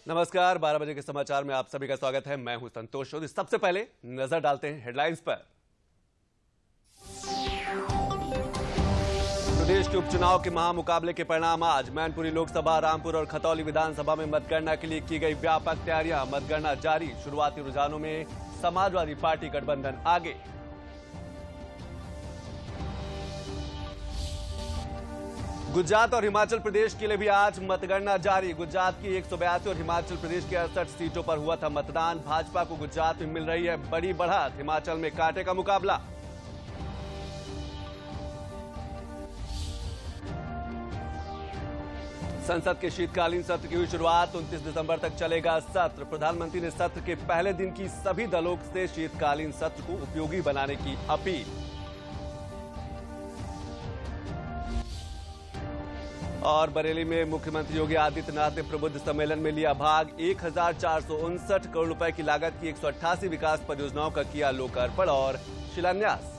नमस्कार, 12 बजे के समाचार में आप सभी का स्वागत है। मैं हूं संतोष। सबसे पहले नजर डालते हैं हेडलाइंस पर। प्रदेश के उपचुनाव के महामुकाबले के परिणाम आज। मैनपुरी लोकसभा, रामपुर और खतौली विधानसभा में मतगणना के लिए की गई व्यापक तैयारियां। मतगणना जारी। शुरुआती रुझानों में समाजवादी पार्टी गठबंधन आगे। गुजरात और हिमाचल प्रदेश के लिए भी आज मतगणना जारी। गुजरात की 182 और हिमाचल प्रदेश की 68 सीटों पर हुआ था मतदान। भाजपा को गुजरात में मिल रही है बड़ी बढ़त। हिमाचल में कांटे का मुकाबला। संसद के शीतकालीन सत्र की हुई शुरुआत। 29 दिसंबर तक चलेगा सत्र। प्रधानमंत्री ने सत्र के पहले दिन की सभी दलों से शीतकालीन सत्र को उपयोगी बनाने की अपील। और बरेली में मुख्यमंत्री योगी आदित्यनाथ ने प्रबुद्ध सम्मेलन में लिया भाग। 1459 करोड़ रुपए की लागत की 188 विकास परियोजनाओं का किया लोकार्पण और शिलान्यास।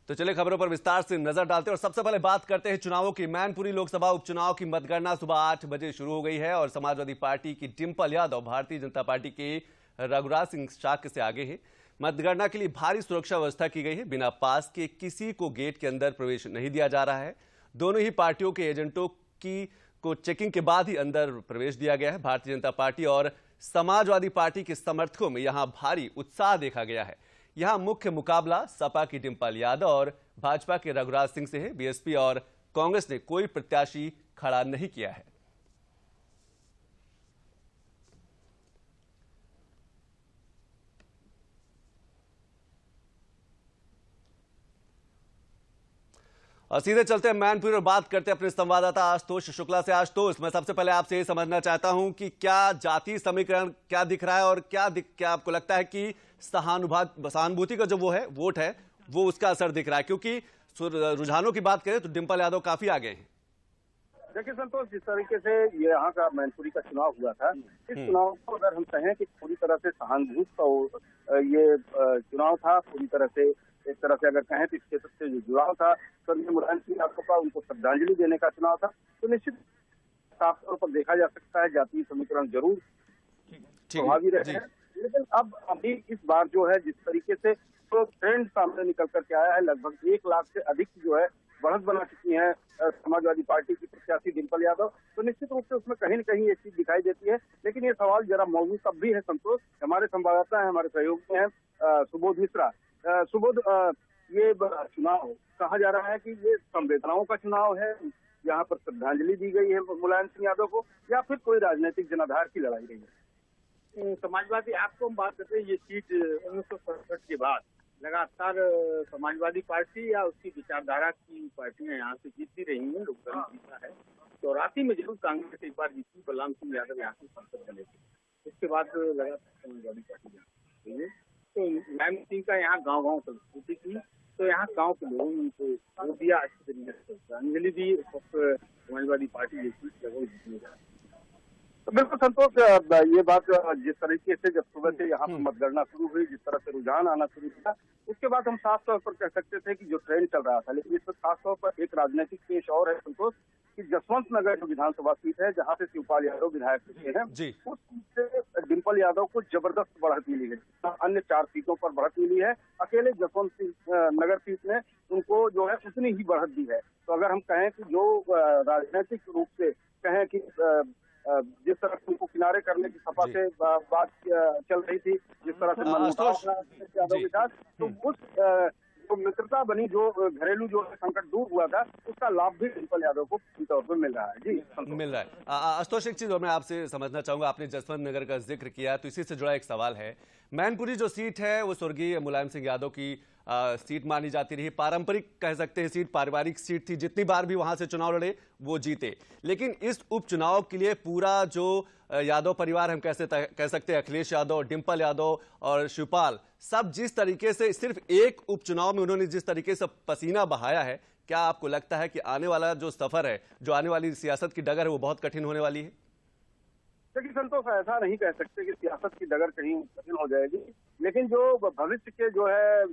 तो चलिए खबरों पर विस्तार से नजर डालते हैं और सबसे पहले बात करते हैं चुनावों की। मैनपुरी लोकसभा उपचुनाव की मतगणना सुबह 8 बजे शुरू हो गई है और समाजवादी पार्टी की डिंपल यादव भारतीय जनता पार्टी के रघुराज सिंह शाक्य से आगे हैं। मतगणना के लिए भारी सुरक्षा व्यवस्था की गई है। बिना पास के किसी को गेट के अंदर प्रवेश नहीं दिया जा रहा है। दोनों ही पार्टियों के एजेंटों को चेकिंग के बाद ही अंदर प्रवेश दिया गया है। भारतीय जनता पार्टी और समाजवादी पार्टी के समर्थकों में यहां भारी उत्साह देखा गया है। यहां मुख्य मुकाबला सपा की डिंपल यादव और भाजपा के रघुराज सिंह से है। बीएसपी और कांग्रेस ने कोई प्रत्याशी खड़ा नहीं किया है। और सीधे चलते हैं मैनपुरी और बात करते हैं अपने संवाददाता आशुतोष शुक्ला से। आशुतोष, मैं सबसे पहले आपसे ये समझना चाहता हूं कि क्या जातीय समीकरण क्या दिख रहा है और क्या आपको लगता है कि सहानुभूति का जो वोट है वो उसका असर दिख रहा है, क्योंकि रुझानों की बात करें तो डिंपल यादव काफी आगे हैं। देखिए संतोष, जिस तरीके से ये यहाँ का मैनपुरी का चुनाव हुआ था, इस चुनाव को अगर हम कहें कि पूरी तरह से सहानुभूति का ये चुनाव था, पूरी तरह से एक तरह से अगर कहें तो इस क्षेत्र से जो जुड़ाव था, स्वर्गीय मुलायम सिंह यादव का उनको श्रद्धांजलि देने का चुनाव था, तो निश्चित साफ तौर पर देखा जा सकता है जातीय समीकरण जरूर प्रभावी रहे हैं। लेकिन अब अभी इस बार जो है जिस तरीके से तो ट्रेंड सामने निकल करके आया है, लगभग 1 लाख से अधिक जो है बढ़त बना चुकी है समाजवादी पार्टी की प्रत्याशी डिंपल यादव, तो निश्चित रूप से उसमें कहीं न कहीं एक चीज दिखाई देती है। लेकिन ये सवाल जरा मौजूद तब भी है संतोष। हमारे संवाददाता है, हमारे सहयोगी हैं सुबोध मिश्रा। सुबोध, ये चुनाव कहा जा रहा है कि ये संवेदनाओं का चुनाव है, यहाँ पर श्रद्धांजलि दी गई है मुलायम सिंह यादव को, या फिर कोई राजनीतिक जनाधार की लड़ाई रही है? समाजवादी, आपको हम बात करते हैं, ये सीट 1967 के बाद लगातार समाजवादी पार्टी या उसकी विचारधारा की पार्टियां यहाँ से जीतती रही हैं। लोकदल जीता है, 84 में जरूर कांग्रेस एक बार जीती, बलराम सिंह यादव यहाँ से सांसद बने थे। उसके बाद लगातार समाजवादी पार्टी यहाँ है। तो मुलायम सिंह का यहाँ गाँव संस्कृति थी, तो यहाँ गाँव के लोगों ने उनको वोट दिया, अच्छी तरीके से श्रद्धांजलि दी। समाजवादी पार्टी जैसी जगह जीतने जा रही है। तो बिल्कुल संतोष, ये बात जिस तरीके से जब सुबह से यहाँ पर मतगणना शुरू हुई, जिस तरह से रुझान आना शुरू हुआ, उसके बाद हम साफ तौर पर कह सकते थे कि जो ट्रेंड चल रहा था। लेकिन इसमें खास तौर पर एक राजनीतिक पेश और है संतोष कि जसवंत नगर जो विधानसभा सीट है, जहाँ से शिवपाल यादव विधायक चुके हैं, उस सीट से डिंपल यादव को जबरदस्त बढ़त मिली है। अन्य 4 सीटों पर बढ़त मिली है, अकेले जसवंत नगर सीट में उनको जो है उतनी ही बढ़त दी है। तो अगर हम कहें कि जो राजनीतिक रूप से कहें कि जिस तरह से उनको किनारे करने की सपा से बात चल रही थी, जिस तरह से यादव के साथ, तो उस जो मित्रता बनी, जो घरेलू जो संकट दूर हुआ था, उसका लाभ भी डिंपल यादव को पूरी तौर पर मिल रहा है। जी मिल रहा है। आशुतोष, एक चीज और मैं आपसे समझना चाहूंगा, आपने जसवंत नगर का जिक्र किया तो इसी से जुड़ा एक सवाल है। मैनपुरी जो सीट है वो स्वर्गीय मुलायम सिंह यादव की सीट मानी जाती रही, पारंपरिक कह सकते हैं सीट, पारिवारिक सीट थी। जितनी बार भी वहां से चुनाव लड़े वो जीते। लेकिन इस उपचुनाव के लिए पूरा जो यादव परिवार हम कह सकते हैं, अखिलेश यादव, डिंपल यादव और शिवपाल, सब जिस तरीके से सिर्फ एक उपचुनाव में उन्होंने जिस तरीके से पसीना बहाया है, क्या आपको लगता है कि आने वाला जो सफर है, जो आने वाली सियासत की डगर है, वो बहुत कठिन होने वाली है? देखिए संतोष, ऐसा नहीं कह सकते कि सियासत की डगर कहीं कठिन हो जाएगी, लेकिन जो भविष्य के जो है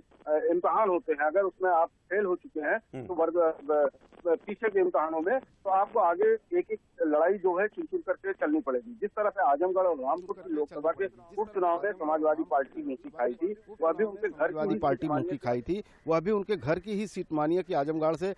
इम्तिहान होते हैं, अगर उसमें आप फेल हो चुके हैं तो पीछे के इम्तिहानों में तो आपको आगे एक एक लड़ाई जो है चुन चुन करके चलनी पड़ेगी। जिस तरह से आजमगढ़ और रामपुर की लोकसभा के उपचुनाव में समाजवादी पार्टी मीठी खाई थी, वह भी उनके घर की पार्टी मीठी खाई थी, वह भी उनके घर की ही सीट मानिए कि आजमगढ़ से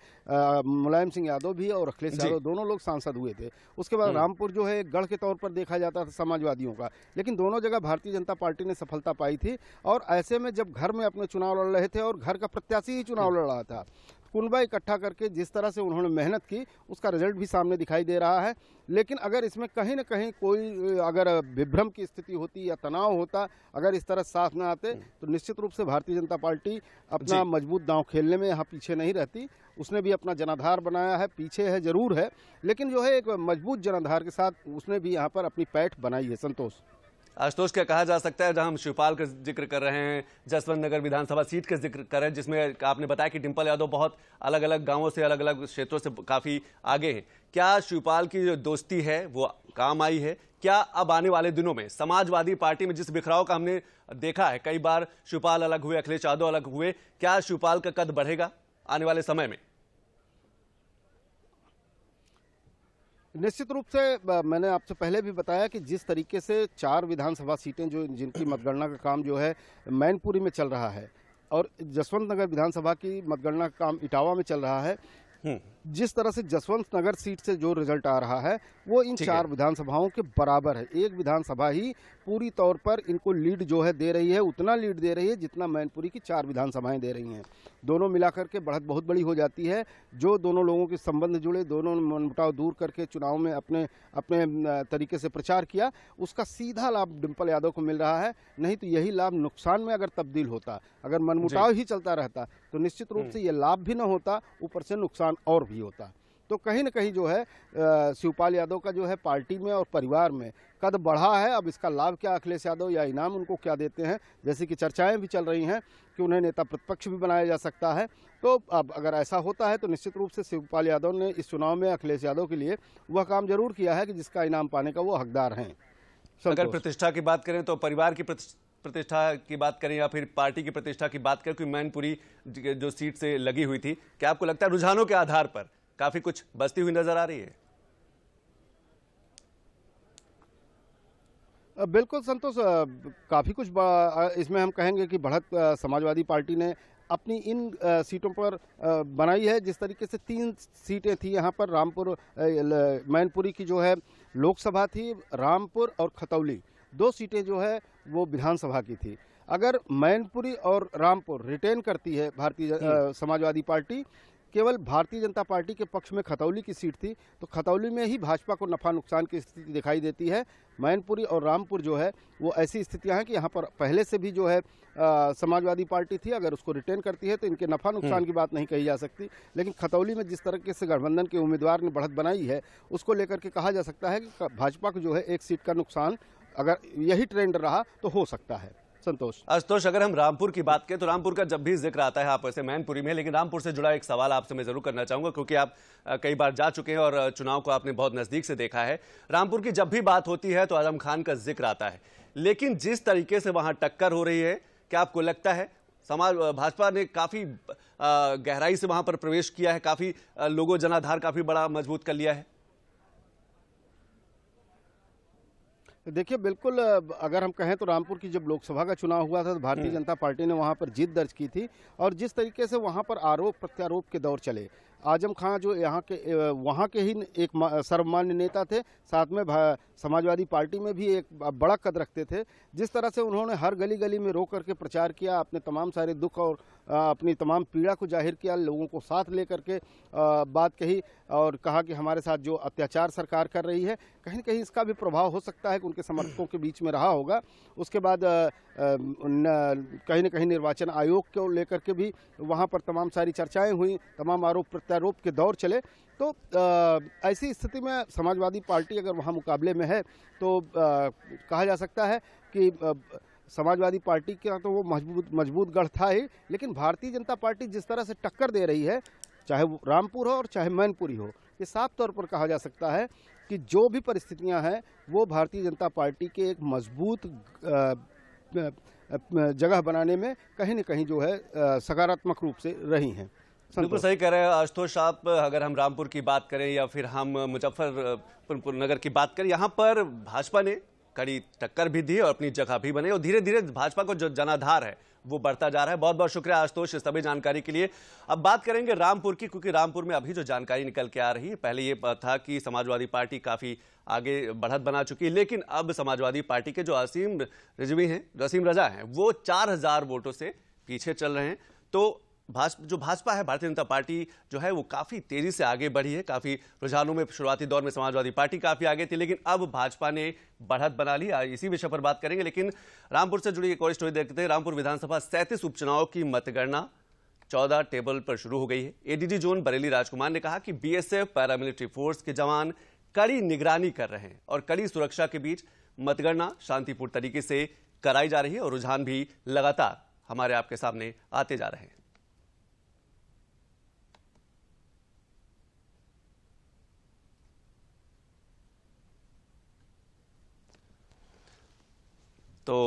मुलायम सिंह यादव भी और अखिलेश यादव दोनों लोग सांसद हुए थे। उसके बाद रामपुर जो है एक गढ़ के तौर पर देखा जाता था समाजवादियों का, लेकिन दोनों जगह भारतीय जनता पार्टी ने सफलता पाई थी। और ऐसे में जब घर में अपने चुनाव लड़ रहे थे और घर का प्रत्याशी ही चुनाव लड़ रहा था, कुनबा इकट्ठा करके जिस तरह से उन्होंने मेहनत की उसका रिजल्ट भी सामने दिखाई दे रहा है। लेकिन अगर इसमें कहीं न कहीं कोई अगर विभ्रम की स्थिति होती या तनाव होता, अगर इस तरह साथ न आते, तो निश्चित रूप से भारतीय जनता पार्टी अपना मजबूत दांव खेलने में यहाँ पीछे नहीं रहती। उसने भी अपना जनाधार बनाया है, पीछे है जरूर है, लेकिन जो है एक मजबूत जनाधार के साथ उसने भी यहाँ पर अपनी पैठ बनाई है। संतोष, आशुतोष, क्या कहा जा सकता है, जहां हम शिवपाल का जिक्र कर रहे हैं, जसवंत नगर विधानसभा सीट का जिक्र कर रहे हैं, जिसमें आपने बताया कि डिंपल यादव बहुत अलग अलग गांवों से, अलग अलग क्षेत्रों से काफी आगे हैं। क्या शिवपाल की जो दोस्ती है वो काम आई है? क्या अब आने वाले दिनों में समाजवादी पार्टी में जिस बिखराव का हमने देखा है, कई बार शिवपाल अलग हुए, अखिलेश यादव अलग हुए, क्या शिवपाल का कद बढ़ेगा आने वाले समय में? निश्चित रूप से मैंने आपसे पहले भी बताया कि जिस तरीके से 4 विधानसभा सीटें जो जिनकी मतगणना का काम जो है मैनपुरी में चल रहा है और जसवंत नगर विधानसभा की मतगणना का काम इटावा में चल रहा है, जिस तरह से जसवंत नगर सीट से जो रिजल्ट आ रहा है वो इन 4 विधानसभाओं के बराबर है। एक विधानसभा ही पूरी तौर पर इनको लीड जो है दे रही है, उतना लीड दे रही है जितना मैनपुरी की 4 विधानसभाएं दे रही हैं। दोनों मिलाकर के बढ़त बहुत बड़ी हो जाती है। जो दोनों लोगों के संबंध जुड़े, दोनों ने मनमुटाव दूर करके चुनाव में अपने अपने तरीके से प्रचार किया, उसका सीधा लाभ डिंपल यादव को मिल रहा है। नहीं तो यही लाभ नुकसान में अगर तब्दील होता, अगर मनमुटाव ही चलता रहता, तो निश्चित रूप से ये लाभ भी न होता, ऊपर से नुकसान और भी होता। तो कहीं न कहीं जो है शिवपाल यादव का जो है पार्टी में और परिवार में कद बढ़ा है। अब इसका लाभ क्या अखिलेश यादव या इनाम उनको क्या देते हैं, जैसे कि चर्चाएं भी चल रही हैं कि उन्हें नेता प्रतिपक्ष भी बनाया जा सकता है। तो अब अगर ऐसा होता है तो निश्चित रूप से शिवपाल यादव ने इस चुनाव में अखिलेश यादव के लिए वह काम जरूर किया है कि जिसका इनाम पाने का वो हकदार हैं। अगर प्रतिष्ठा की बात करें तो परिवार की प्रतिष्ठा की बात करें या फिर पार्टी की प्रतिष्ठा की बात करें, क्योंकि मैनपुरी जो सीट से लगी हुई थी, क्या आपको लगता है रुझानों के आधार पर काफी कुछ बचती हुई नजर आ रही है? बिल्कुल संतोष, काफी कुछ इसमें हम कहेंगे कि बढ़त समाजवादी पार्टी ने अपनी इन सीटों पर बनाई है। जिस तरीके से 3 सीटें थी यहाँ पर, रामपुर मैनपुरी की जो है लोकसभा थी, रामपुर और खतौली 2 सीटें जो है वो विधानसभा की थी। अगर मैनपुरी और रामपुर रिटेन करती है भारतीय समाजवादी पार्टी, केवल भारतीय जनता पार्टी के पक्ष में खतौली की सीट थी, तो खतौली में ही भाजपा को नफा नुकसान की स्थिति दिखाई देती है। मैनपुरी और रामपुर जो है वो ऐसी स्थितियां हैं कि यहाँ पर पहले से भी जो है समाजवादी पार्टी थी, अगर उसको रिटेन करती है तो इनके नफा नुकसान की बात नहीं कही जा सकती। लेकिन खतौली में जिस तरीके से गठबंधन के उम्मीदवार ने बढ़त बनाई है, उसको लेकर के कहा जा सकता है कि भाजपा को जो है 1 सीट का नुकसान, अगर यही ट्रेंड रहा तो हो सकता है। संतोष, आशुतोष, अगर हम रामपुर की बात करें तो रामपुर का जब भी जिक्र आता है, आप वैसे मैनपुरी में, लेकिन रामपुर से जुड़ा एक सवाल आपसे मैं जरूर करना चाहूंगा, क्योंकि आप कई बार जा चुके हैं और चुनाव को आपने बहुत नजदीक से देखा है। रामपुर की जब भी बात होती है तो आजम खान का जिक्र आता है, लेकिन जिस तरीके से वहां टक्कर हो रही है, क्या आपको लगता है भाजपा ने काफी गहराई से वहां पर प्रवेश किया है, काफी लोगों जनाधार काफी बड़ा मजबूत कर लिया है? देखिए बिल्कुल, अगर हम कहें तो रामपुर की जब लोकसभा का चुनाव हुआ था तो भारतीय जनता पार्टी ने वहां पर जीत दर्ज की थी। और जिस तरीके से वहां पर आरोप प्रत्यारोप के दौर चले, आजम खान जो वहाँ के ही एक सर्वमान्य नेता थे, साथ में समाजवादी पार्टी में भी एक बड़ा कद रखते थे। जिस तरह से उन्होंने हर गली गली में रो करके प्रचार किया, अपने तमाम सारे दुख और अपनी तमाम पीड़ा को जाहिर किया, लोगों को साथ लेकर के बात कही और कहा कि हमारे साथ जो अत्याचार सरकार कर रही है, कहीं न कहीं इसका भी प्रभाव हो सकता है कि उनके समर्थकों के बीच में रहा होगा। उसके बाद कहीं न कहीं निर्वाचन आयोग को लेकर के भी वहाँ पर तमाम सारी चर्चाएं हुई, तमाम आरोप प्रत्यारोप के दौर चले। तो ऐसी स्थिति में समाजवादी पार्टी अगर वहाँ मुकाबले में है तो कहा जा सकता है कि समाजवादी पार्टी का तो वो मजबूत गढ़ था ही, लेकिन भारतीय जनता पार्टी जिस तरह से टक्कर दे रही है, चाहे वो रामपुर हो और चाहे मैनपुरी हो, ये साफ तौर पर कहा जा सकता है कि जो भी परिस्थितियां हैं वो भारतीय जनता पार्टी के एक मजबूत जगह बनाने में कहीं न कहीं जो है सकारात्मक रूप से रही हैं। बिल्कुल सही कह रहे हैं आशुतोष आप। अगर हम रामपुर की बात करें या फिर हम मुजफ्फरपुर नगर की बात करें, यहाँ पर भाजपा ने कड़ी टक्कर भी दी और अपनी जगह भी बने और धीरे धीरे भाजपा को जो जनाधार है वो बढ़ता जा रहा है। बहुत बहुत शुक्रिया आशुतोष इस सभी जानकारी के लिए। अब बात करेंगे रामपुर की, क्योंकि रामपुर में अभी जो जानकारी निकल के आ रही है, पहले ये था कि समाजवादी पार्टी काफी आगे बढ़त बना चुकी है, लेकिन अब समाजवादी पार्टी के जो असीम रजा हैं वो 4000 वोटों से पीछे चल रहे हैं। तो भाजपा है, भारतीय जनता पार्टी जो है वो काफी तेजी से आगे बढ़ी है। काफी रुझानों में शुरुआती दौर में समाजवादी पार्टी काफी आगे थी, लेकिन अब भाजपा ने बढ़त बना ली। इसी विषय पर बात करेंगे, लेकिन रामपुर से जुड़ी एक और स्टोरी देखते हैं। रामपुर विधानसभा 37 उपचुनाव की मतगणना 14 टेबल पर शुरू हो गई है। एडीजी जोन बरेली राजकुमार ने कहा कि बीएसएफ पैरामिलिट्री फोर्स के जवान कड़ी निगरानी कर रहे हैं और कड़ी सुरक्षा के बीच मतगणना शांतिपूर्ण तरीके से कराई जा रही है और रुझान भी लगातार हमारे आपके सामने आते जा रहे हैं। तो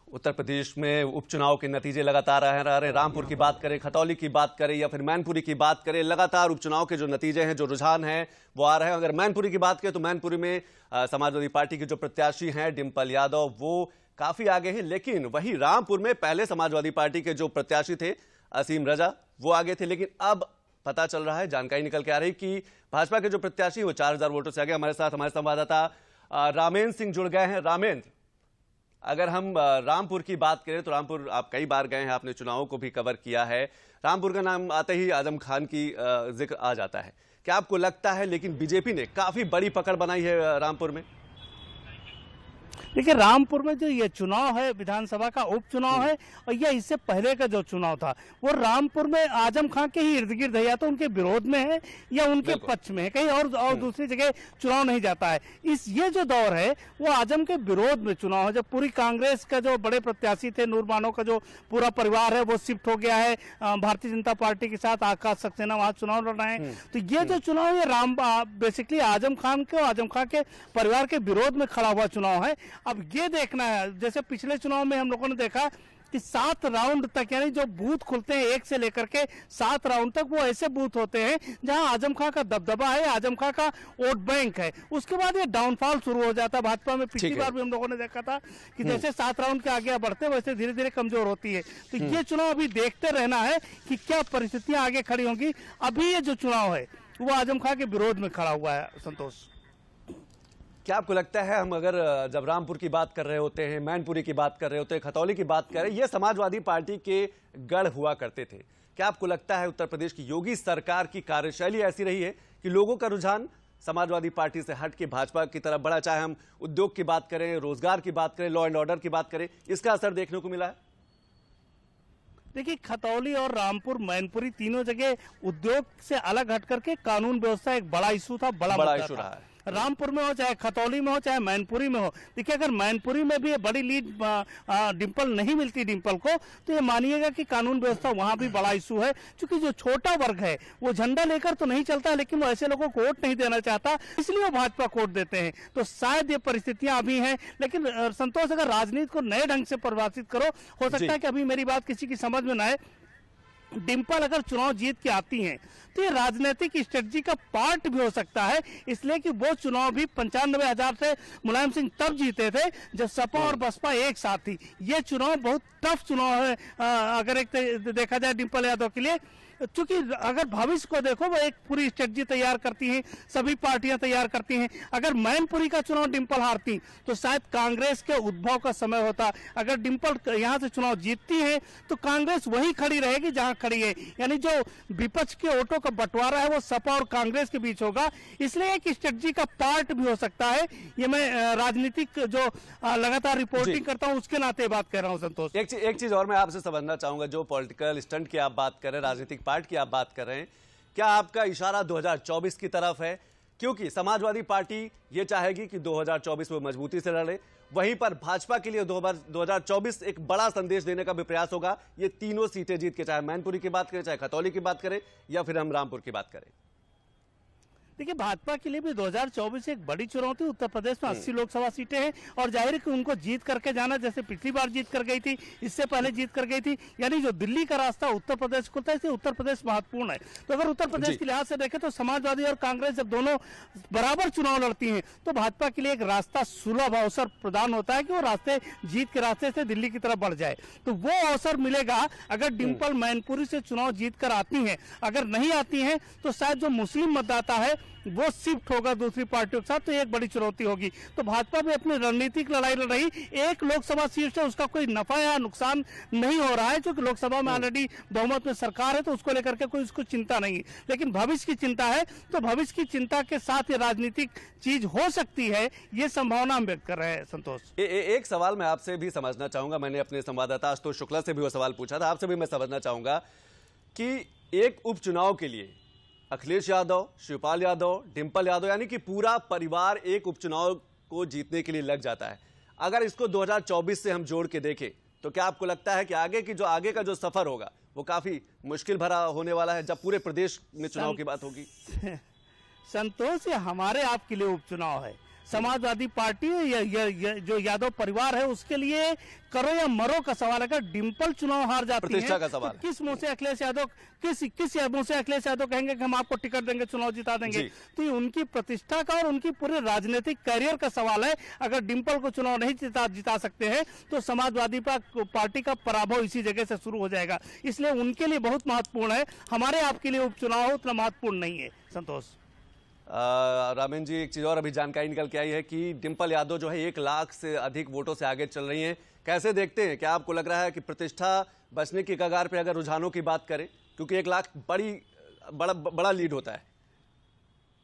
उत्तर प्रदेश में उपचुनाव के नतीजे लगातार आ रहे हैं। रामपुर की बात करें, खतौली की बात करें या फिर मैनपुरी की बात करें, लगातार उपचुनाव के जो नतीजे हैं, जो रुझान हैं वो आ रहे हैं। अगर मैनपुरी की बात करें तो मैनपुरी में समाजवादी पार्टी के जो प्रत्याशी हैं डिंपल यादव वो काफी आगे हैं, लेकिन वहीं रामपुर में पहले समाजवादी पार्टी के जो प्रत्याशी थे असीम रजा वो आगे थे, लेकिन अब पता चल रहा है, जानकारी निकल के आ रही कि भाजपा के जो प्रत्याशी वो 4000 वोटों से आगे। हमारे साथ हमारे संवाददाता रामेंद्र सिंह जुड़ गए हैं। रामेंद्र, अगर हम रामपुर की बात करें तो रामपुर आप कई बार गए हैं, आपने चुनावों को भी कवर किया है। रामपुर का नाम आते ही आजम खान की जिक्र आ जाता है। क्या आपको लगता है, लेकिन बीजेपी ने काफी बड़ी पकड़ बनाई है रामपुर में? देखिए, रामपुर में जो ये चुनाव है विधानसभा का उपचुनाव है, और यह इससे पहले का जो चुनाव था वो रामपुर में आजम खान के ही इर्द गिर्द है, या तो उनके विरोध में है या उनके पक्ष में है, कहीं और दूसरी जगह चुनाव नहीं जाता है। ये जो दौर है वो आजम के विरोध में चुनाव है। जब पूरी कांग्रेस का जो बड़े प्रत्याशी थे नूर बानो का जो पूरा परिवार है वो शिफ्ट हो गया है भारतीय जनता पार्टी के साथ, आकाश सक्सेना वहां चुनाव लड़ रहे हैं। तो ये जो चुनाव है बेसिकली आजम खान के परिवार के विरोध में खड़ा हुआ चुनाव है। अब ये देखना है, जैसे पिछले चुनाव में हम लोगों ने देखा कि 7 राउंड तक, यानी जो बूथ खुलते हैं 1 से लेकर के 7 राउंड तक, वो ऐसे बूथ होते हैं जहां आजम खां का दबदबा है, आजम खां का वोट बैंक है। उसके बाद ये डाउनफॉल शुरू हो जाता है। भाजपा में पिछली बार भी हम लोगों ने देखा था कि जैसे 7 राउंड के आगे बढ़ते वैसे धीरे धीरे कमजोर होती है। तो ये चुनाव अभी देखते रहना है कि क्या परिस्थितियां आगे खड़ी होंगी। अभी ये जो चुनाव है वो आजम खां के विरोध में खड़ा हुआ है। संतोष, क्या आपको लगता है, हम अगर जब रामपुर की बात कर रहे होते हैं, मैनपुरी की बात कर रहे होते हैं, खतौली की बात कर रहे हैं, ये समाजवादी पार्टी के गढ़ हुआ करते थे, क्या आपको लगता है उत्तर प्रदेश की योगी सरकार की कार्यशैली ऐसी रही है कि लोगों का रुझान समाजवादी पार्टी से हट के भाजपा की तरफ बढ़ा? चाहे हम उद्योग की बात करें, रोजगार की बात करें, लॉ एंड ऑर्डर की बात करें, इसका असर देखने को मिला है? देखिए, खतौली और रामपुर, मैनपुरी तीनों जगह उद्योग से अलग हट करके कानून व्यवस्था एक बड़ा इशू था, बड़ा इशू रहा है। रामपुर में हो, चाहे खतौली में हो, चाहे मैनपुरी में हो। देखिए, अगर मैनपुरी में भी बड़ी लीड डिंपल नहीं मिलती डिंपल को, तो ये मानिएगा कि कानून व्यवस्था वहां भी बड़ा इशू है। क्योंकि जो छोटा वर्ग है वो झंडा लेकर तो नहीं चलता, लेकिन वो ऐसे लोगों को वोट नहीं देना चाहता, इसलिए वो भाजपा को वोट देते हैं। तो शायद ये परिस्थितियां अभी हैं। लेकिन संतोष, अगर राजनीति को नए ढंग से परिभाषित करो, हो सकता है कि अभी मेरी बात किसी की समझ में ना आए, डिंपल अगर चुनाव जीत के आती हैं तो ये राजनीतिक स्ट्रेटजी का पार्ट भी हो सकता है, इसलिए कि वो चुनाव भी 95,000 से मुलायम सिंह तब जीते थे जब सपा और बसपा एक साथ थी। ये चुनाव बहुत टफ चुनाव है अगर एक देखा जाए डिंपल यादव के लिए, क्योंकि अगर भविष्य को देखो वो एक पूरी स्ट्रेटजी तैयार करती हैं, सभी पार्टियां तैयार करती हैं। अगर मैनपुरी का चुनाव डिंपल हारती तो शायद कांग्रेस के उद्भव का समय होता। अगर डिंपल यहां से चुनाव जीतती है तो कांग्रेस वही खड़ी रहेगी जहां खड़ी है, यानी जो विपक्ष के वोटों का बंटवारा है वो सपा और कांग्रेस के बीच होगा। इसलिए एक स्ट्रेटजी का पार्ट भी हो सकता है। ये मैं राजनीतिक जो लगातार रिपोर्टिंग करता हूं उसके नाते बात कर रहा हूं। संतोष, एक चीज और मैं आपसे समझना चाहूंगा, जो पॉलिटिकल स्टंट की आप बात कर रहे हैं, राजनीतिक पार्ट की आप बात कर रहे हैं, क्या आपका इशारा 2024 की तरफ है? क्योंकि समाजवादी पार्टी ये चाहेगी कि 2024 में मजबूती से लड़े, वहीं पर भाजपा के लिए 2024 एक बड़ा संदेश देने का भी प्रयास होगा, ये तीनों सीटें जीत के, चाहे मैनपुरी की बात करें, चाहे खतौली की बात करें या फिर हम रामपुर की बात करें। देखिए, भाजपा के लिए भी 2024 एक बड़ी चुनौती। उत्तर प्रदेश में 80 लोकसभा सीटें हैं और जाहिर है कि उनको जीत करके जाना, जैसे पिछली बार जीत कर गई थी, इससे पहले जीत कर गई थी, यानी जो दिल्ली का रास्ता उत्तर प्रदेश खुलता है, इसलिए उत्तर प्रदेश महत्वपूर्ण है। तो अगर उत्तर प्रदेश के लिहाज से देखें तो समाजवादी और कांग्रेस जब दोनों बराबर चुनाव लड़ती हैं तो भाजपा के लिए एक रास्ता, सुलभ अवसर प्रदान होता है कि वो रास्ते, जीत के रास्ते से दिल्ली की तरफ बढ़ जाए। तो वो अवसर मिलेगा अगर डिंपल मैनपुरी से चुनाव जीत कर आती हैं। अगर नहीं आती हैं तो शायद जो मुस्लिम मतदाता है वो शिफ्ट होगा दूसरी पार्टियों के साथ, तो एक बड़ी चुनौती होगी। तो भाजपा भी अपनी रणनीतिक लड़ाई लड़ रही, एक लोकसभा सीट से उसका कोई नफा या नुकसान नहीं हो रहा है, क्योंकि लोकसभा में ऑलरेडी बहुमत में सरकार है, तो उसको लेकर के कोई उसको चिंता नहीं है। लेकिन भविष्य की चिंता है, तो भविष्य की चिंता के साथ ये राजनीतिक चीज हो सकती है, ये संभावना हम व्यक्त कर रहे हैं। संतोष, एक सवाल मैं आपसे भी समझना चाहूंगा। मैंने अपने संवाददाता आशुतोष शुक्ला से भी वो सवाल पूछा था, आपसे भी मैं समझना चाहूंगा कि एक उपचुनाव के लिए अखिलेश यादव, शिवपाल यादव, डिंपल यादव, यानी कि पूरा परिवार एक उपचुनाव को जीतने के लिए लग जाता है। अगर इसको 2024 से हम जोड़ के देखें तो क्या आपको लगता है कि आगे का जो सफर होगा वो काफी मुश्किल भरा होने वाला है, जब पूरे प्रदेश में चुनाव की बात होगी? संतोष, ये हमारे आपके लिए उपचुनाव है। समाजवादी पार्टी जो यादव परिवार है उसके लिए करो या मरो का सवाल है। अगर डिंपल चुनाव हार जाती है, प्रतिष्ठा का सवाल तो किस मुंह से अखिलेश यादव कहेंगे कि हम आपको टिकट देंगे, चुनाव जिता देंगे? तो ये उनकी प्रतिष्ठा का और उनकी पूरे राजनीतिक करियर का सवाल है। अगर डिंपल को चुनाव नहीं जिता सकते हैं तो समाजवादी पार्टी का पराभव इसी जगह से शुरू हो जाएगा। इसलिए उनके लिए बहुत महत्वपूर्ण है, हमारे आपके लिए उपचुनाव उतना महत्वपूर्ण नहीं है। संतोष, रामेन जी, एक चीज और अभी जानकारी निकल के आई है कि डिंपल यादव जो है 1 लाख से अधिक वोटों से आगे चल रही हैं। कैसे देखते हैं, क्या आपको लग रहा है कि प्रतिष्ठा बचने की कगार पे अगर रुझानों की बात करें, क्योंकि 1 लाख बड़ा लीड होता है?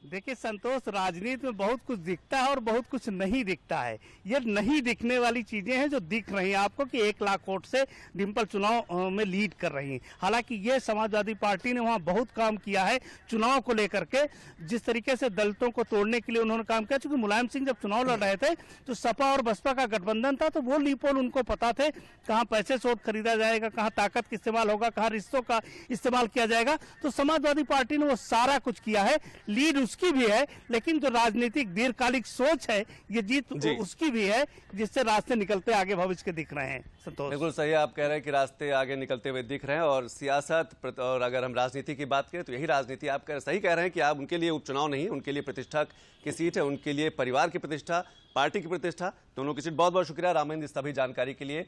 देखिए संतोष, राजनीति में बहुत कुछ दिखता है और बहुत कुछ नहीं दिखता है। ये नहीं दिखने वाली चीजें हैं जो दिख रही हैं आपको कि 1 लाख वोट से डिंपल चुनाव में लीड कर रही हैं। हालांकि ये समाजवादी पार्टी ने वहां बहुत काम किया है चुनाव को लेकर के। जिस तरीके से दलितों को तोड़ने के लिए उन्होंने काम किया, क्योंकि मुलायम सिंह जब चुनाव लड़ रहे थे तो सपा और बसपा का गठबंधन था, तो वो लीपोल उनको पता थे, कहाँ पैसे से वोट खरीदा जाएगा, कहाँ ताकत का इस्तेमाल होगा, कहाँ रिश्तों का इस्तेमाल किया जाएगा। तो समाजवादी पार्टी ने वो सारा कुछ किया है। लीड उसकी भी है, लेकिन जो राजनीतिक दीर्घकालिक सोच है, ये जीत उसकी भी है, जिससे रास्ते निकलते आगे भविष्य के दिख रहे हैं। संतोष, बिल्कुल सही आप कह रहे हैं कि रास्ते आगे निकलते हुए दिख रहे हैं। और सियासत और अगर हम राजनीति की बात करें तो यही राजनीति, आप सही कह रहे हैं कि आप उनके लिए उपचुनाव नहीं, उनके लिए प्रतिष्ठा की सीट है, उनके लिए परिवार की प्रतिष्ठा, पार्टी की प्रतिष्ठा, दोनों की सीट। बहुत बहुत शुक्रिया रामेंद्र इस सभी जानकारी के लिए।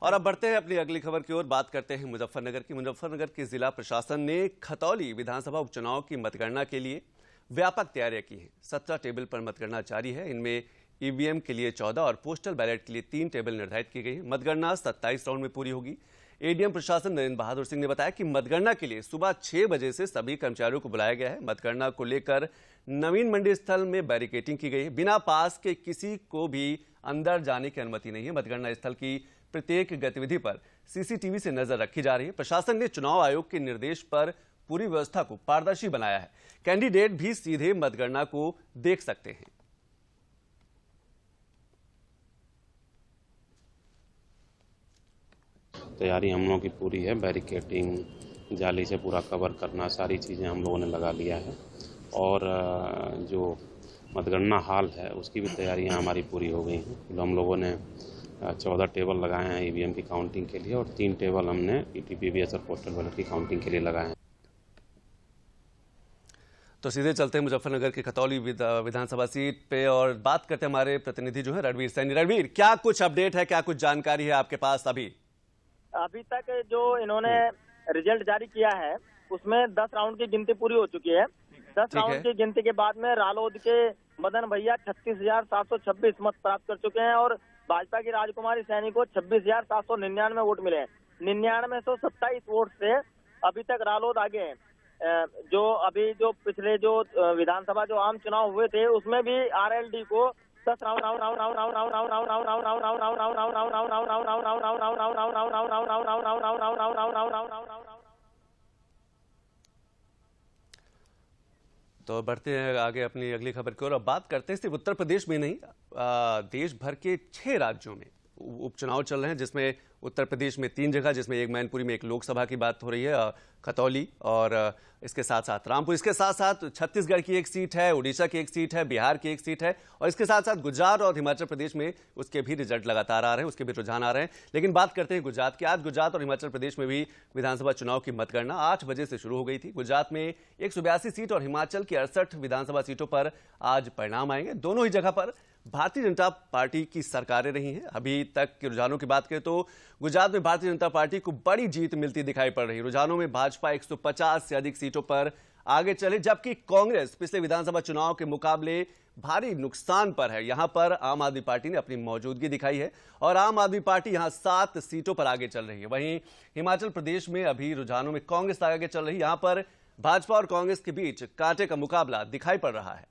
और अब बढ़ते हैं अपनी अगली खबर की ओर, बात करते हैं मुजफ्फरनगर की। मुजफ्फरनगर के जिला प्रशासन ने खतौली विधानसभा उपचुनाव की मतगणना के लिए व्यापक तैयारियां की हैं। 17 टेबल पर मतगणना जारी है। इनमें ईवीएम के लिए 14 और पोस्टल बैलेट के लिए 3 टेबल निर्धारित की गई है। मतगणना 27 राउंड में पूरी होगी। एडीएम प्रशासन नरेंद्र बहादुर सिंह ने बताया कि मतगणना के लिए सुबह 6 बजे से सभी कर्मचारियों को बुलाया गया है। मतगणना को लेकर नवीन मंडी स्थल में बैरिकेडिंग की गई है। बिना पास के किसी को भी अंदर जाने की अनुमति नहीं है। मतगणना स्थल की प्रत्येक गतिविधि पर सीसीटीवी से नजर रखी जा रही है। प्रशासन ने चुनाव आयोग के निर्देश पर पूरी व्यवस्था को पारदर्शी बनाया है। कैंडिडेट भी सीधे मतगणना को देख सकते हैं। तैयारी हम लोगों की पूरी है। बैरिकेडिंग, जाली से पूरा कवर करना, सारी चीज़ें हम लोगों ने लगा लिया है। और जो मतगणना हॉल है उसकी भी तैयारियां हमारी पूरी हो गई हैं। हम लोगों ने 14 टेबल लगाए हैं ईवीएम की काउंटिंग के लिए और 3 टेबल हमने ईटीपीवीएस और पोस्टल बैलेट की काउंटिंग के लिए लगाए हैं। तो सीधे चलते हैं मुजफ्फरनगर की खतौली विधानसभा सीट पे और बात करते हैं हमारे प्रतिनिधि जो है रणवीर सैनी। रणवीर, क्या कुछ अपडेट है, क्या कुछ जानकारी है आपके पास? अभी तक जो इन्होंने रिजल्ट जारी किया है उसमें 10 राउंड की गिनती पूरी हो चुकी है। 10 राउंड की गिनती के बाद में रालोद के मदन भैया 36,726 मत प्राप्त कर चुके हैं और भाजपा की राजकुमारी सैनी को 26,799 वोट मिले हैं। 99,127 वोट से अभी तक रालोद आगे है। जो पिछले जो विधानसभा जो आम चुनाव हुए थे उसमें भी आरएलडी को 10 तो बढ़ते हैं आगे अपनी अगली खबर की ओर। अब बात करते हैं सिर्फ उत्तर प्रदेश में नहीं, देश भर के 6 राज्यों में उपचुनाव चल रहे हैं, जिसमें उत्तर प्रदेश में 3 जगह, जिसमें एक मैनपुरी में एक लोकसभा की बात हो रही है, खतौली, और इसके साथ साथ रामपुर, इसके साथ साथ छत्तीसगढ़ की एक सीट है, उड़ीसा की एक सीट है, बिहार की एक सीट है, और इसके साथ साथ गुजरात और हिमाचल प्रदेश में उसके भी रिजल्ट लगातार आ रहे हैं, उसके भी रुझान आ रहे हैं। लेकिन बात करते हैं गुजरात की। आज गुजरात और हिमाचल प्रदेश में भी विधानसभा चुनाव की मतगणना 8 बजे से शुरू हो गई थी। गुजरात में 182 सीट और हिमाचल की 68 विधानसभा सीटों पर आज परिणाम आएंगे। दोनों ही जगह पर भारतीय जनता पार्टी की सरकारें रही हैं। अभी तक के रुझानों की बात करें तो गुजरात में भारतीय जनता पार्टी को बड़ी जीत मिलती दिखाई पड़ रही है। रुझानों में भाजपा 150 से अधिक सीटों पर आगे चले, जबकि कांग्रेस पिछले विधानसभा चुनाव के मुकाबले भारी नुकसान पर है। यहां पर आम आदमी पार्टी ने अपनी मौजूदगी दिखाई है और आम आदमी पार्टी यहां 7 सीटों पर आगे चल रही है। वहीं हिमाचल प्रदेश में अभी रुझानों में कांग्रेस आगे चल रही है। यहां पर भाजपा और कांग्रेस के बीच कांटे का मुकाबला दिखाई पड़ रहा है।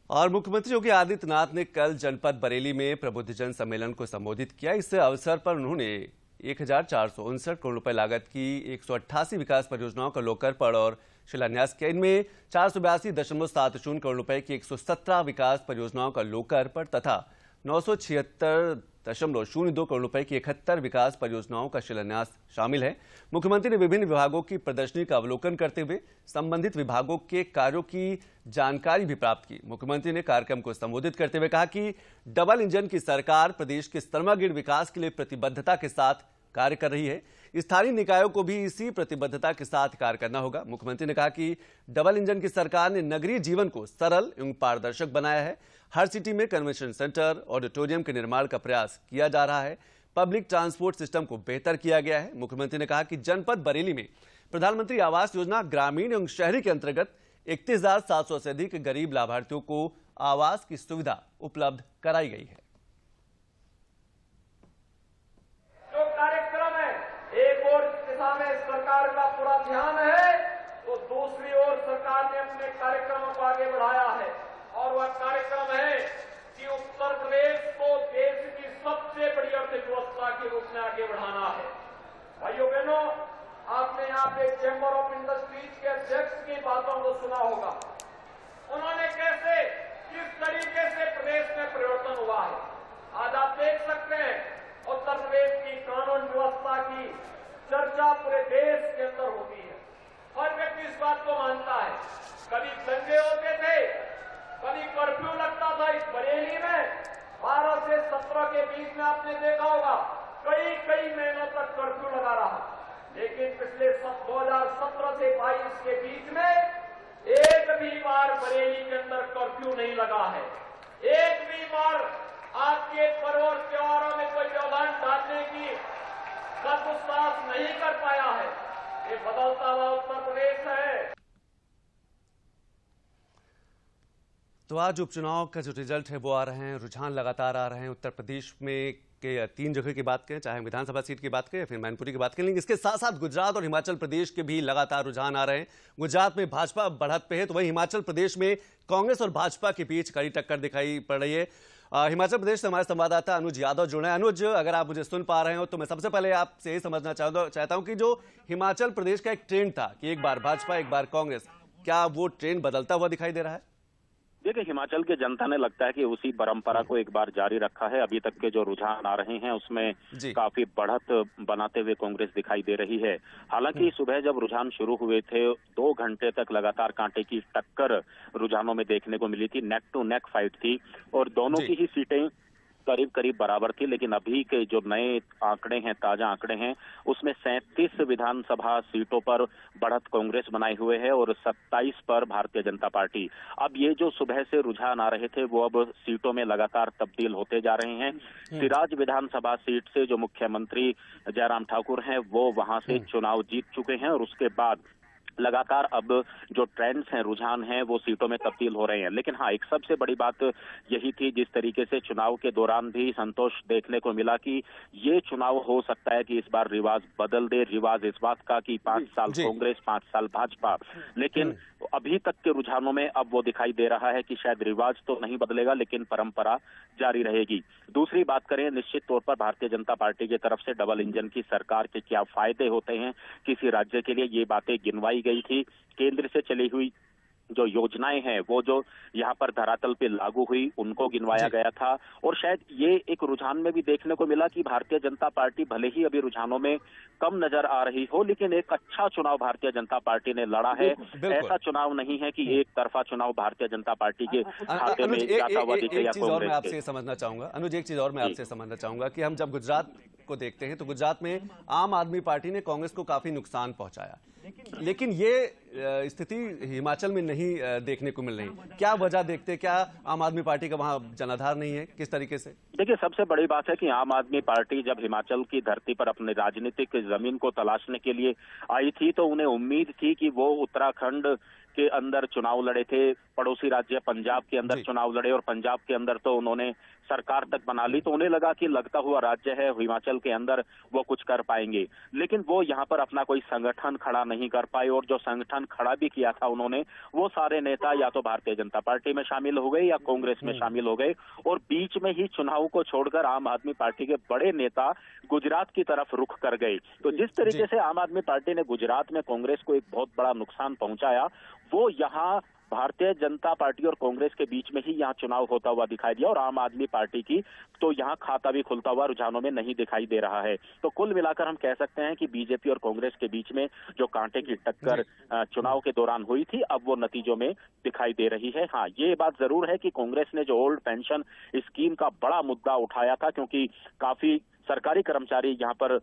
और मुख्यमंत्री योगी आदित्यनाथ ने कल जनपद बरेली में प्रबुद्धजन सम्मेलन को संबोधित किया। इस अवसर पर उन्होंने 1459 करोड़ रुपए लागत की 188 विकास परियोजनाओं का लोकार्पण और शिलान्यास किया। इनमें 482.70 करोड़ रुपए की 117 विकास परियोजनाओं का लोकार्पण तथा 976.02 करोड़ रुपए की 71 विकास परियोजनाओं का शिलान्यास शामिल है। मुख्यमंत्री ने विभिन्न विभागों की प्रदर्शनी का अवलोकन करते हुए संबंधित विभागों के कार्यों की जानकारी भी प्राप्त की। मुख्यमंत्री ने कार्यक्रम को संबोधित करते हुए कहा कि डबल इंजन की सरकार प्रदेश के सर्वांगीण विकास के लिए प्रतिबद्धता के साथ कार्य कर रही है। स्थानीय निकायों को भी इसी प्रतिबद्धता के साथ कार्य करना होगा। मुख्यमंत्री ने कहा कि डबल इंजन की सरकार ने नगरीय जीवन को सरल एवं पारदर्शक बनाया है। हर सिटी में कन्वेंशन सेंटर, ऑडिटोरियम के निर्माण का प्रयास किया जा रहा है। पब्लिक ट्रांसपोर्ट सिस्टम को बेहतर किया गया है। मुख्यमंत्री ने कहा कि जनपद बरेली में प्रधानमंत्री आवास योजना ग्रामीण एवं शहरी के अंतर्गत 31,700 से अधिक गरीब लाभार्थियों को आवास की सुविधा उपलब्ध कराई गई है। जो कार्यक्रम है, एक और दिशा में सरकार का पूरा ध्यान है, तो दूसरी ओर सरकार ने अपने कार्यक्रमों को आगे बढ़ाया है और वह कार्यक्रम है कि उत्तर प्रदेश को देश की सबसे बड़ी अर्थव्यवस्था के रूप में आगे बढ़ाना है। भाइयों बहनों, आपने यहाँ पे चैम्बर ऑफ इंडस्ट्रीज के अध्यक्ष की बातों को सुना होगा। उन्होंने कैसे, किस तरीके से प्रदेश में परिवर्तन हुआ है। आज आप देख सकते हैं उत्तर प्रदेश की कानून व्यवस्था की चर्चा पूरे देश के अंदर होती है। हर व्यक्ति इस बात को मानता है। कभी दंगे होते थे, कभी कर्फ्यू लगता था। इस बरेली में 12 से 17 के बीच में आपने देखा होगा कई महीनों तक कर्फ्यू लगा रहा। लेकिन पिछले 2017 से 22 के बीच में एक भी बार बरेली के अंदर कर्फ्यू नहीं लगा है। एक भी बार आपके पर्व और त्योहारों में कोई व्यवधान डालने की दुस्साहस नहीं कर पाया है। ये बदलता हुआ उत्तर प्रदेश है। तो आज उपचुनाव का जो रिजल्ट है वो आ रहे हैं, रुझान लगातार आ रहे हैं। उत्तर प्रदेश में के 3 जगह की बात करें, चाहे विधानसभा सीट की बात करें या फिर मैनपुरी की बात करें, लेकिन इसके साथ साथ गुजरात और हिमाचल प्रदेश के भी लगातार रुझान आ रहे हैं। गुजरात में भाजपा बढ़त पे है, तो वहीं हिमाचल प्रदेश में कांग्रेस और भाजपा के बीच कड़ी टक्कर दिखाई पड़ रही है। हिमाचल प्रदेश से हमारे संवाददाता अनुज यादव जुड़े हैं। अनुज, अगर आप मुझे सुन पा रहे हो तो मैं सबसे पहले आपसे यही समझना चाहता हूं कि जो हिमाचल प्रदेश का एक ट्रेंड था कि एक बार भाजपा एक बार कांग्रेस, क्या वो ट्रेंड बदलता हुआ दिखाई दे रहा है? देखिए, हिमाचल के जनता ने लगता है कि उसी परंपरा को एक बार जारी रखा है। अभी तक के जो रुझान आ रहे हैं उसमें काफी बढ़त बनाते हुए कांग्रेस दिखाई दे रही है। हालांकि सुबह जब रुझान शुरू हुए थे 2 घंटे तक लगातार कांटे की टक्कर रुझानों में देखने को मिली थी। नेक टू नेक फाइट थी और दोनों की ही सीटें करीब करीब बराबर थी, लेकिन अभी के जो नए आंकड़े हैं, ताजा आंकड़े हैं, उसमें 37 विधानसभा सीटों पर बढ़त कांग्रेस बनाए हुए है और 27 पर भारतीय जनता पार्टी। अब ये जो सुबह से रुझान आ रहे थे वो अब सीटों में लगातार तब्दील होते जा रहे हैं। सिराज विधानसभा सीट से जो मुख्यमंत्री जयराम ठाकुर हैं वो वहां से चुनाव जीत चुके हैं और उसके बाद लगातार अब जो ट्रेंड्स हैं, रुझान हैं, वो सीटों में तब्दील हो रहे हैं। लेकिन हाँ, एक सबसे बड़ी बात यही थी, जिस तरीके से चुनाव के दौरान भी संतोष देखने को मिला कि ये चुनाव हो सकता है कि इस बार रिवाज बदल दे। रिवाज इस बात का कि 5 साल कांग्रेस, 5 साल भाजपा, लेकिन अभी तक के रुझानों में अब वो दिखाई दे रहा है कि शायद रिवाज तो नहीं बदलेगा लेकिन परंपरा जारी रहेगी। दूसरी बात करें, निश्चित तौर पर भारतीय जनता पार्टी की तरफ से डबल इंजन की सरकार के क्या फायदे होते हैं किसी राज्य के लिए, ये बातें गिनवाई गई थी। केंद्र से चली हुई जो योजनाएं हैं वो जो यहाँ पर धरातल पे लागू हुई उनको गिनवाया गया था और शायद ये एक रुझान में भी देखने को मिला कि भारतीय जनता पार्टी भले ही अभी रुझानों में कम नजर आ रही हो, लेकिन एक अच्छा चुनाव भारतीय जनता पार्टी ने लड़ा है। ऐसा चुनाव नहीं है कि एक तरफा चुनाव भारतीय जनता पार्टी के खाते में जाता हुआ दिखे या कांग्रेस। आपसे समझना चाहूंगा अनुज, एक चीज और मैं आपसे समझना चाहूंगा कि हम जब गुजरात को देखते हैं तो गुजरात में आम आदमी पार्टी ने कांग्रेस को काफी नुकसान पहुंचाया, लेकिन ये स्थिति हिमाचल में नहीं देखने को मिल रही। क्या वजह देखते, क्या आम आदमी पार्टी का वहां जनाधार नहीं है, किस तरीके से? देखिए, सबसे बड़ी बात है कि आम आदमी पार्टी जब हिमाचल की धरती पर अपने राजनीतिक जमीन को तलाशने के लिए आई थी तो उन्हें उम्मीद थी कि वो उत्तराखंड के अंदर चुनाव लड़े थे, पड़ोसी राज्य पंजाब के अंदर चुनाव लड़े और पंजाब के अंदर तो उन्होंने सरकार तक बना ली, तो उन्हें लगा कि लगता हुआ राज्य है हिमाचल के अंदर वो कुछ कर पाएंगे। लेकिन वो यहाँ पर अपना कोई संगठन खड़ा नहीं कर पाए और जो संगठन खड़ा भी किया था उन्होंने, वो सारे नेता या तो भारतीय जनता पार्टी में शामिल हो गए या कांग्रेस में शामिल हो गए और बीच में ही चुनाव को छोड़कर आम आदमी पार्टी के बड़े नेता गुजरात की तरफ रुख कर गए। तो जिस तरीके से आम आदमी पार्टी ने गुजरात में कांग्रेस को एक बहुत बड़ा नुकसान पहुंचाया, वो यहाँ भारतीय जनता पार्टी और कांग्रेस के बीच में ही यहाँ चुनाव होता हुआ दिखाई दिया और आम आदमी पार्टी की तो यहाँ खाता भी खुलता हुआ रुझानों में नहीं दिखाई दे रहा है। तो कुल मिलाकर हम कह सकते हैं कि बीजेपी और कांग्रेस के बीच में जो कांटे की टक्कर चुनाव के दौरान हुई थी, अब वो नतीजों में दिखाई दे रही है। हाँ, ये बात जरूर है कि कांग्रेस ने जो ओल्ड पेंशन स्कीम का बड़ा मुद्दा उठाया था, क्योंकि काफी सरकारी कर्मचारी यहाँ पर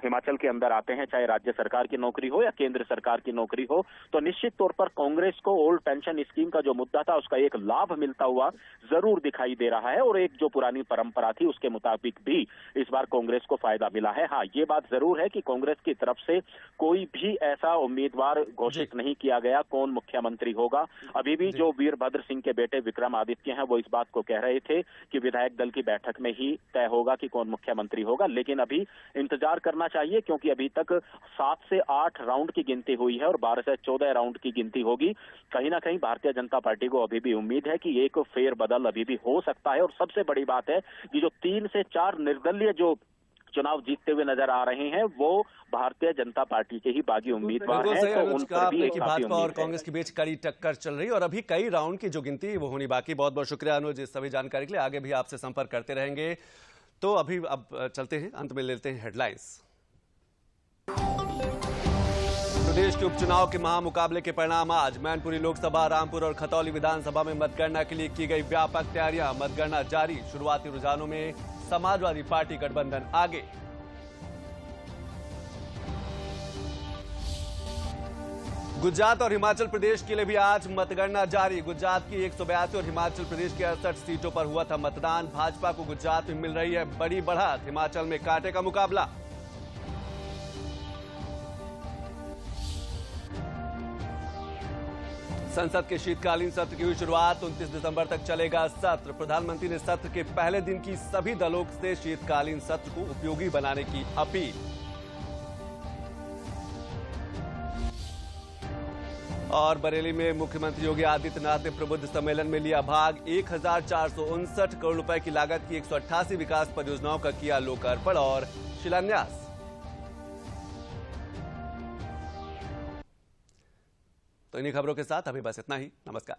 हिमाचल के अंदर आते हैं, चाहे राज्य सरकार की नौकरी हो या केंद्र सरकार की नौकरी हो, तो निश्चित तौर पर कांग्रेस को ओल्ड पेंशन स्कीम का जो मुद्दा था उसका एक लाभ मिलता हुआ जरूर दिखाई दे रहा है और एक जो पुरानी परंपरा थी उसके मुताबिक भी इस बार कांग्रेस को फायदा मिला है। हाँ, ये बात जरूर है कि कांग्रेस की तरफ से कोई भी ऐसा उम्मीदवार घोषित नहीं किया गया कौन मुख्यमंत्री होगा। अभी भी जो वीरभद्र सिंह के बेटे विक्रमादित्य हैं वो इस बात को कह रहे थे कि विधायक दल की बैठक में ही तय होगा कि कौन मुख्यमंत्री होगा, लेकिन अभी इंतजार करना चाहिए क्योंकि अभी तक 7 से 8 राउंड की गिनती हुई है और 12 से 14 राउंड की गिनती होगी। कहीं ना कहीं भारतीय जनता पार्टी को अभी भी उम्मीद है कि एक फेर बदल अभी भी हो सकता है और सबसे बड़ी बात है कि जो 3 से 4 निर्दलीय जो चुनाव जीतते हुए नजर आ रहे हैं वो भारतीय जनता पार्टी के ही बागी उम्मीदवार हैं, तो उन पर भी एक भाजपा और कांग्रेस के बीच कड़ी टक्कर चल रही है और अभी कई राउंड की जो गिनती वो होनी बाकी। बहुत बहुत शुक्रिया अनुज इस सभी जानकारी के लिए, आगे भी आपसे संपर्क करते रहेंगे। तो अभी अब चलते हैं, अंत में लेते हैं हेडलाइंस। प्रदेश के उपचुनाव के महामुकाबले के परिणाम आज। मैनपुरी लोकसभा, रामपुर और खतौली विधानसभा में मतगणना के लिए की गई व्यापक तैयारियां। मतगणना जारी, शुरुआती रुझानों में समाजवादी पार्टी गठबंधन आगे। गुजरात और हिमाचल प्रदेश के लिए भी आज मतगणना जारी। गुजरात की 182 और हिमाचल प्रदेश की 68 सीटों पर हुआ था मतदान। भाजपा को गुजरात में मिल रही है बड़ी बढ़त, हिमाचल में कांटे का मुकाबला। संसद के शीतकालीन सत्र की हुई शुरुआत, 29 दिसंबर तक चलेगा सत्र। प्रधानमंत्री ने सत्र के पहले दिन की सभी दलों से शीतकालीन सत्र को उपयोगी बनाने की अपील। और बरेली में मुख्यमंत्री योगी आदित्यनाथ ने प्रबुद्ध सम्मेलन में लिया भाग। 1459 करोड़ रुपए की लागत की 188 विकास परियोजनाओं का किया लोकार्पण और शिलान्यास। तो इन्हीं खबरों के साथ अभी बस इतना ही। नमस्कार।